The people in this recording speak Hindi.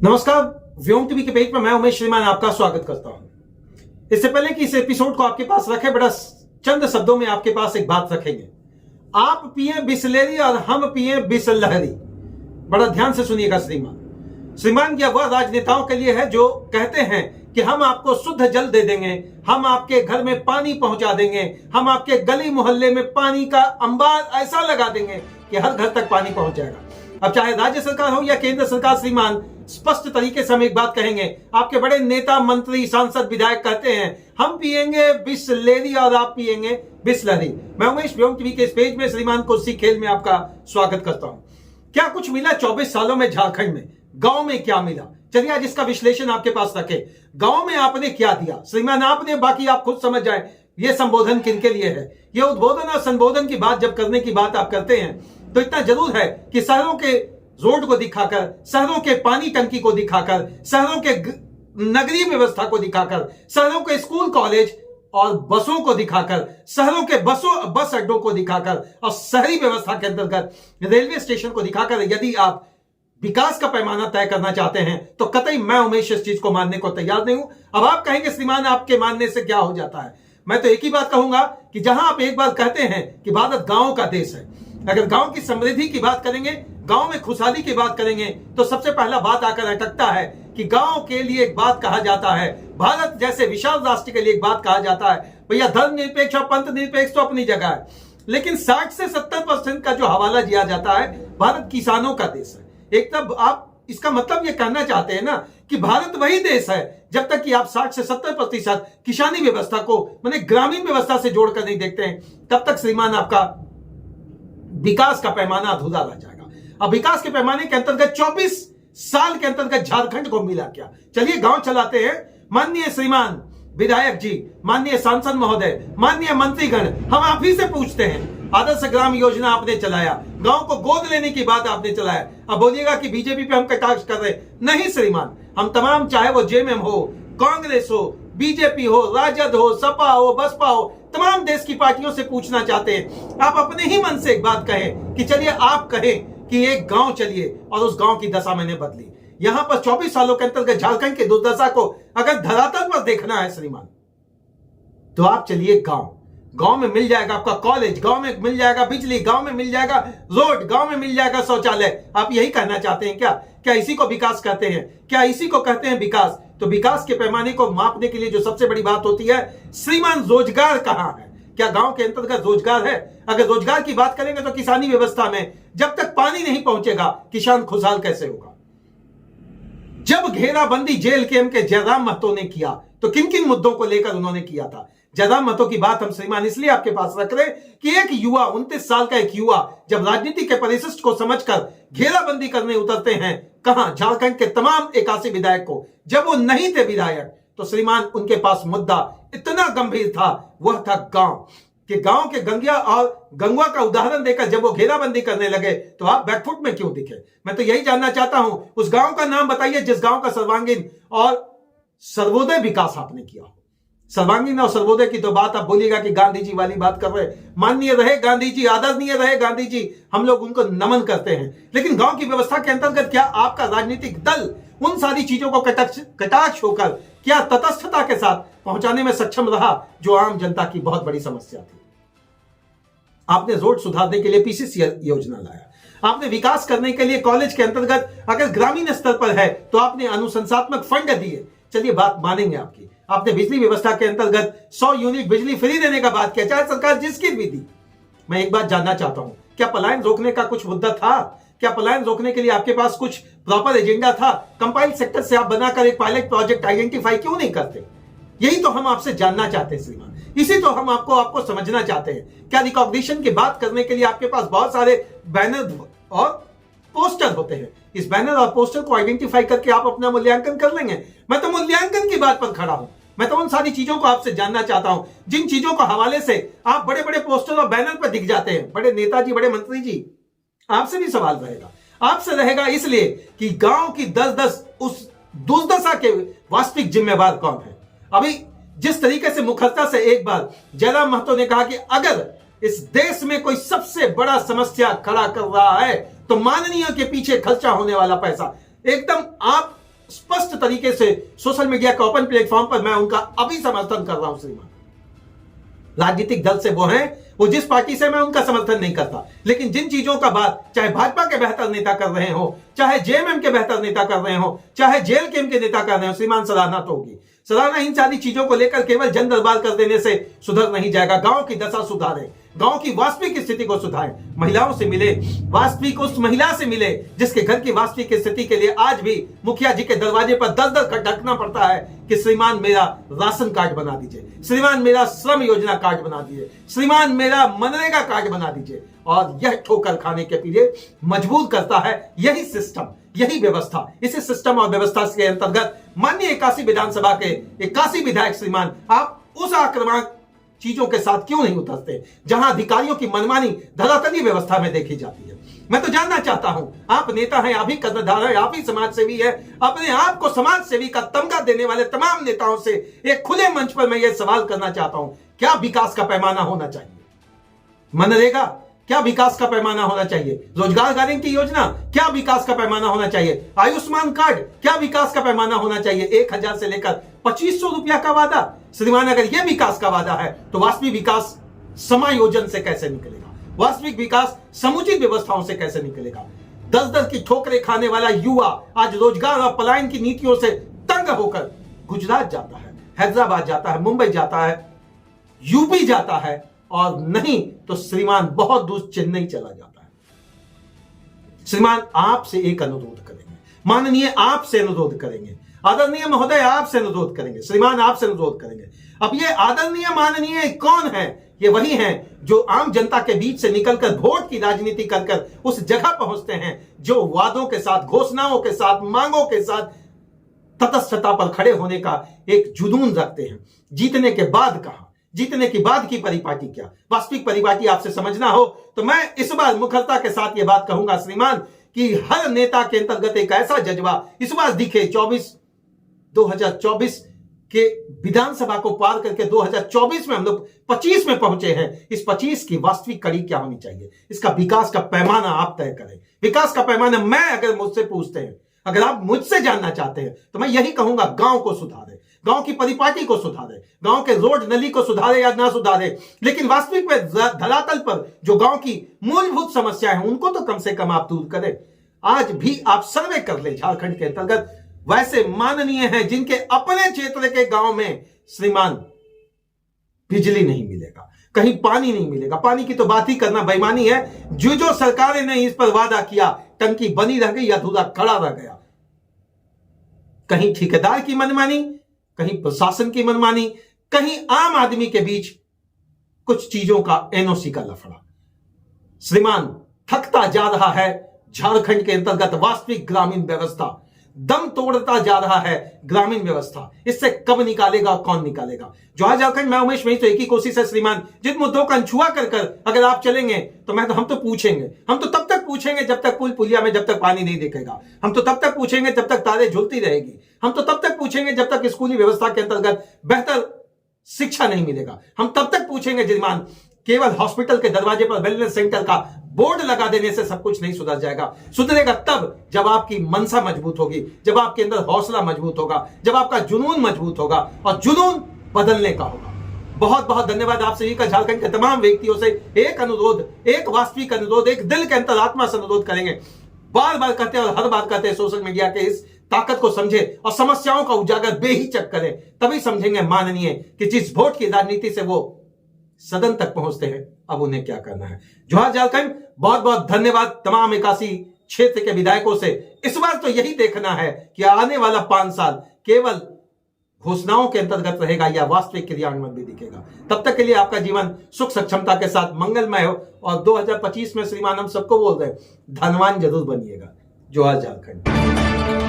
नमस्कार, व्योम टीवी के पेज पर मैं उमेश श्रीमान आपका स्वागत करता हूं। इससे पहले कि इस एपिसोड को आपके पास रखे, बड़ा चंद शब्दों में आपके पास एक बात रखेंगे। आप पिए बिसलेरी और हम पिए बिसलहरी। बड़ा ध्यान से सुनिएगा श्रीमान यह वह राजनेताओं के लिए है जो कहते हैं कि हम आपको शुद्ध जल दे देंगे, हम आपके घर में पानी पहुंचा देंगे, हम आपके गली मोहल्ले में पानी का अंबार ऐसा लगा देंगे कि हर घर तक पानी पहुंच जाएगा। अब चाहे राज्य सरकार हो या केंद्र सरकार, श्रीमान स्पष्ट तरीके से हम एक बात कहेंगे। आपके बड़े नेता, मंत्री, सांसद, विधायक कहते हैं हम पिएंगे बिसलेरी और आप पिएंगे बिसलहरी। मैं उमेश व्योम टीवी के इस पेज में श्रीमान को उसी खेल में आपका स्वागत करता हूं। क्या कुछ मिला 24 सालों में झारखंड में? गांव में क्या मिला? चलिए आज इसका विश्लेषण आपके पास रखे। गांव में आपने क्या दिया श्रीमान? आपने, बाकी आप खुद समझ जाए ये संबोधन किनके लिए है। ये उद्बोधन और संबोधन की बात जब करने की बात आप करते हैं तो इतना जरूर है कि शहरों के रोड को दिखाकर, शहरों के पानी टंकी को दिखाकर, शहरों के नगरीय व्यवस्था को दिखाकर, शहरों के स्कूल कॉलेज और बसों को दिखाकर, शहरों के बस अड्डों को दिखाकर और शहरी व्यवस्था के अंतर्गत रेलवे स्टेशन को दिखाकर यदि आप विकास का पैमाना तय करना चाहते हैं तो कतई मैं उमेश इस चीज को मानने को तैयार नहीं हूं। अब आप कहेंगे श्रीमान आपके मानने से क्या हो जाता है? मैं तो एक ही बात कहूंगा कि जहां आप एक बार कहते हैं कि भारत गांवों का देश है, अगर गांव की समृद्धि की बात करेंगे, गांव में खुशहाली की बात करेंगे तो सबसे पहला बात आकर अटकता है कि गांव के लिए एक बात कहा जाता है, भारत जैसे विशाल राष्ट्र के लिए एक बात कहा जाता है, भैया धर्मनिरपेक्ष और पंथ निरपेक्ष तो अपनी जगह है, लेकिन 60 से 70% का जो हवाला दिया जाता है, भारत किसानों का देश है। एक तब आप इसका मतलब ये कहना चाहते हैं ना कि भारत वही देश है जब तक कि आप 60 से 70% किसानी व्यवस्था को, माने ग्रामीण व्यवस्था से जोड़कर नहीं देखते हैं, तब तक श्रीमान आपका विकास का पैमाना अधूरा रह जाएगा। अब विकास के पैमाने के अंतर्गत 24 साल के अंतर्गत झारखंड को मिला क्या? चलिए गांव चलाते हैं। माननीय श्रीमान विधायक जी, माननीय सांसद महोदय, माननीय मंत्रीगण, हम आप ही से पूछते हैं, आदर्श ग्राम योजना आपने चलाया, गांव को गोद लेने की बात आपने चलाया। अब बोलिएगा कि बीजेपी पे हम कटाक्ष कर रहे, नहीं श्रीमान, हम तमाम, चाहे वो जेएमएम हो, कांग्रेस हो, बीजेपी हो, राजद हो, सपा हो, बसपा हो, तमाम देश की पार्टियों से पूछना चाहते हैं। आप अपने ही मन से एक बात कहें कि चलिए आप कहें कि एक गांव चलिए और उस गांव की दशा मैंने बदली। यहां पर 24 सालों के अंतर्गत झारखंड की दुर्दशा को अगर धरातल पर देखना है श्रीमान, तो आप चलिए गांव में मिल जाएगा आपका कॉलेज, गांव में मिल जाएगा बिजली, गांव में मिल जाएगा रोड, गांव में मिल जाएगा शौचालय। आप यही कहना चाहते हैं क्या? क्या इसी को विकास कहते हैं? क्या इसी को कहते हैं विकास? तो विकास के पैमाने को मापने के लिए जो सबसे बड़ी बात होती है श्रीमान, रोजगार कहां है? क्या गांव के अंतर्गत रोजगार है? अगर रोजगार की बात करेंगे तो किसानी व्यवस्था में जब तक पानी नहीं पहुंचेगा किसान खुशहाल कैसे होगा? जब घेराबंदी जेल के के जयराम महतो ने किया तो किन किन मुद्दों को लेकर उन्होंने किया था? जयराम महतो की बात हम श्रीमान इसलिए आपके पास रख रहे कि एक युवा, 29 साल का एक युवा जब राजनीति के परिशिष्ट को समझकर घेराबंदी करने उतरते हैं, कहां? झारखंड के तमाम 81 विधायक को, जब वो नहीं थे विधायक तो श्रीमान उनके पास मुद्दा इतना गंभीर था, वह था गांव कि गांव के गंगिया और गंगवा का उदाहरण देकर जब वो घेराबंदी करने लगे तो आप बैकफुट में क्यों दिखे? मैं तो यही जानना चाहता हूं, उस गांव का नाम बताइए जिस गांव का सर्वांगीण और सर्वोदय विकास आपने किया हो। सर्वांगीण और सर्वोदय की तो बात आप बोलिएगा कि गांधी जी वाली बात कर रहे। माननीय रहे गांधी जी, आदरणीय रहे गांधी जी, हम लोग उनको नमन करते हैं, लेकिन गांव की व्यवस्था के अंतर्गत क्या आपका राजनीतिक दल उन सारी चीजों को कटाक्ष होकर क्या तटस्थता के साथ पहुंचाने में सक्षम रहा जो आम जनता की बहुत बड़ी समस्या थी? आपने रोड सुधारने के लिए पीसीसी योजना लाया, आपने विकास करने के लिए कॉलेज के अंतर्गत अगर ग्रामीण स्तर पर है तो आपने अनुशंसात्मक फंड दिए। चलिए बात मानेंगे आपकी, आपने बिजली व्यवस्था के अंतर्गत 100 यूनिट बिजली फ्री देने का बात किया, चाहे सरकार जिसकी भी दी। मैं एक बात जानना चाहता हूं, क्या पलायन रोकने का कुछ मुद्दा था? क्या पलायन रोकने के लिए आपके पास कुछ प्रॉपर एजेंडा था? कंपाइल्ड सेक्टर से आप बनाकर एक पायलट प्रोजेक्ट आइडेंटिफाई क्यों नहीं करते? यही तो हम आपसे जानना चाहते हैं श्रीमान, इसी तो हम आपको समझना चाहते हैं। क्या रिकॉग्निशन की बात करने के लिए आपके पास बहुत सारे बैनर और पोस्टर होते हैं? इस बैनर और पोस्टर को आइडेंटिफाई करके आप अपना मूल्यांकन कर लेंगे? मैं तो मूल्यांकन की बात पर खड़ा हूं। मैं तो उन सारी चीजों को आपसे जानना चाहता हूं जिन चीजों को हवाले से आप बड़े बड़े पोस्टर और बैनर पर दिख जाते हैं। बड़े नेताजी, बड़े मंत्री जी, आपसे भी सवाल रहेगा, आपसे रहेगा, इसलिए कि गांव की 10-10 उस दुर्दशा के वास्तविक जिम्मेवार कौन है? अभी जिस तरीके से मुखरता से एक बार जयराम महतो ने कहा कि अगर इस देश में कोई सबसे बड़ा समस्या खड़ा कर रहा है तो माननीय के पीछे खर्चा होने वाला पैसा, एकदम आप स्पष्ट तरीके से सोशल मीडिया के ओपन प्लेटफॉर्म पर मैं उनका अभी समर्थन कर रहा हूं श्रीमान। राजनीतिक दल से वो हैं, वो जिस पार्टी से मैं उनका समर्थन नहीं करता, लेकिन जिन चीजों का बात चाहे भाजपा के बेहतर नेता कर रहे हो, चाहे जेएमएम के बेहतर नेता कर रहे हो, चाहे जेएलकेएम के नेता कर रहे हो, श्रीमान सराहना तो होगी। सराहना इन सारी चीजों को लेकर केवल जन दरबार कर देने से सुधर नहीं जाएगा। गांव की दशा सुधारे, गांव की वास्तविक स्थिति को सुधारें, महिलाओं से मिले, वास्तविक उस महिला से मिले जिसके घर की वास्तविक स्थिति के लिए आज भी मुखिया जी के दरवाजे पर 10-10 खटखटना पड़ता है कि श्रीमान मेरा राशन कार्ड बना दीजिए, श्रीमान मेरा श्रम योजना कार्ड बना दीजिए, श्रीमान मेरा मनरेगा कार्ड बना दीजिए। और यह ठोकर खाने के लिए मजबूर करता है यही सिस्टम, यही व्यवस्था। इसी सिस्टम और व्यवस्था के अंतर्गत माननीय 81 विधानसभा के 81 विधायक श्रीमान, आप उस आक्रामक चीजों के साथ क्यों नहीं उतरते जहां अधिकारियों की मनमानी धरातलीय व्यवस्था में देखी जाती है। मैं तो जानना चाहता हूं, आप नेता हैं, आप ही कद्रदार हैं, आप ही समाज सेवी है, अपने आप को समाज सेवी का तमगा देने वाले तमाम नेताओं से एक खुले मंच पर मैं यह सवाल करना चाहता हूं, क्या विकास का पैमाना होना चाहिए? मनरेगा क्या विकास का पैमाना होना चाहिए? रोजगार गारंटी योजना क्या विकास का पैमाना होना चाहिए? आयुष्मान कार्ड क्या विकास का पैमाना होना चाहिए? 1000 से लेकर 2500 रुपया का वादा। श्रीमान, अगर यह विकास का वादा है तो वास्तविक विकास समायोजन से कैसे निकलेगा? वास्तविक विकास समुचित व्यवस्थाओं से कैसे निकलेगा? 10-10 की ठोकरें खाने वाला युवा आज रोजगार और पलायन की नीतियों से तंग होकर गुजरात जाता है, हैदराबाद जाता है, मुंबई जाता है, यूपी जाता है, और नहीं तो श्रीमान बहुत दूर चेन्नई चला जाता है। श्रीमान, आपसे एक अनुरोध करेंगे, माननीय आपसे अनुरोध करेंगे, आदरणीय महोदय आपसे अनुरोध करेंगे, श्रीमान आपसे अनुरोध करेंगे। अब ये आदरणीय माननीय कौन है? ये वही हैं जो आम जनता के बीच से निकलकर वोट की राजनीति कर उस जगह पहुंचते हैं जो वादों के साथ, घोषणाओं के साथ, मांगों के साथ तटस्थता पर खड़े होने का एक जुनून रखते हैं। जीतने के बाद कहा, जीतने के बाद की परिपाटी क्या? वास्तविक परिपाटी आपसे समझना हो तो मैं इस बार मुखरता के साथ यह बात कहूंगा श्रीमान कि हर नेता के अंतर्गत एक ऐसा जज्बा इस बार दिखे। 2024 के विधानसभा को पार करके 2024 में हम लोग 25 में पहुंचे हैं। इस 25 की वास्तविक कड़ी क्या होनी चाहिए? इसका विकास का पैमाना आप तय करें। विकास का पैमाना मैं अगर मुझसे पूछते हैं, अगर आप मुझसे जानना चाहते हैं तो मैं यही कहूंगा, गांव को सुधारे, गांव की परिपाटी को सुधारे, गांव के रोड नली को सुधारे या ना सुधारे, लेकिन वास्तविक में धरातल पर जो गांव की मूलभूत समस्या है उनको तो कम से कम आप दूर करें। आज भी आप सर्वे कर ले, झारखंड के अंतर्गत वैसे माननीय हैं जिनके अपने क्षेत्र के गांव में श्रीमान बिजली नहीं मिलेगा, कहीं पानी नहीं मिलेगा। पानी की तो बात ही करना बेईमानी है। जो सरकारें ने इस पर वादा किया, टंकी बनी रह गई, अधूरा खड़ा रह गया। कहीं ठेकेदार की मनमानी, कहीं प्रशासन की मनमानी, कहीं आम आदमी के बीच कुछ चीजों का एनओसी का लफड़ा। श्रीमान, थकता जा रहा है झारखंड के अंतर्गत वास्तविक ग्रामीण व्यवस्था, दम तोड़ता जा रहा है ग्रामीण व्यवस्था। इससे कब निकालेगा, कौन निकालेगा? जवाहर झारखंड मैं उमेश में तो एक ही कोशिश है श्रीमान, जिन मुद्दों का अनछुआ कर अगर आप चलेंगे तो हम तो पूछेंगे, हम तो तब तक पूछेंगे जब तक पुल पुलिया में जब तक पानी नहीं दिखेगा, हम तो तब तक पूछेंगे जब तक तारे झुलती रहेगी, हम तो तब तक पूछेंगे जब तक स्कूली व्यवस्था के अंतर्गत बेहतर शिक्षा नहीं मिलेगा, हम तब तक पूछेंगे श्रीमान। केवल हॉस्पिटल के दरवाजे पर वेलनेस सेंटर का बोर्ड लगा देने से सब कुछ नहीं सुधर जाएगा। सुधरेगा तब जब आपकी मनसा मजबूत होगी, जब आपके अंदर हौसला मजबूत होगा, जब आपका जुनून मजबूत होगा, और जुनून बदलने का होगा। बहुत बहुत धन्यवाद आप सभी का। झारखंड के तमाम व्यक्तियों से एक अनुरोध, एक वास्तविक अनुरोध, एक दिल के अंतरात्मा से अनुरोध करेंगे, बार बार कहते हैं और हर बार कहते हैं, सोशल मीडिया के इस ताकत को समझे और समस्याओं का उजागर बेहिचक करें, तभी समझेंगे माननीय कि जिस वोट की राजनीति से वो सदन तक पहुंचते हैं अब उन्हें क्या करना है। जोहार झारखंड, बहुत बहुत धन्यवाद तमाम 81 क्षेत्र के विधायकों से। इस बार तो यही देखना है कि आने वाला 5 साल केवल घोषणाओं के अंतर्गत रहेगा या वास्तविक क्रियान्वयन भी दिखेगा। तब तक के लिए आपका जीवन सुख सक्षमता के साथ मंगलमय हो, और 2025 में श्रीमान हम सबको बोल रहे हैं, धनवान जरूर बनिएगा। जोहार झारखंड।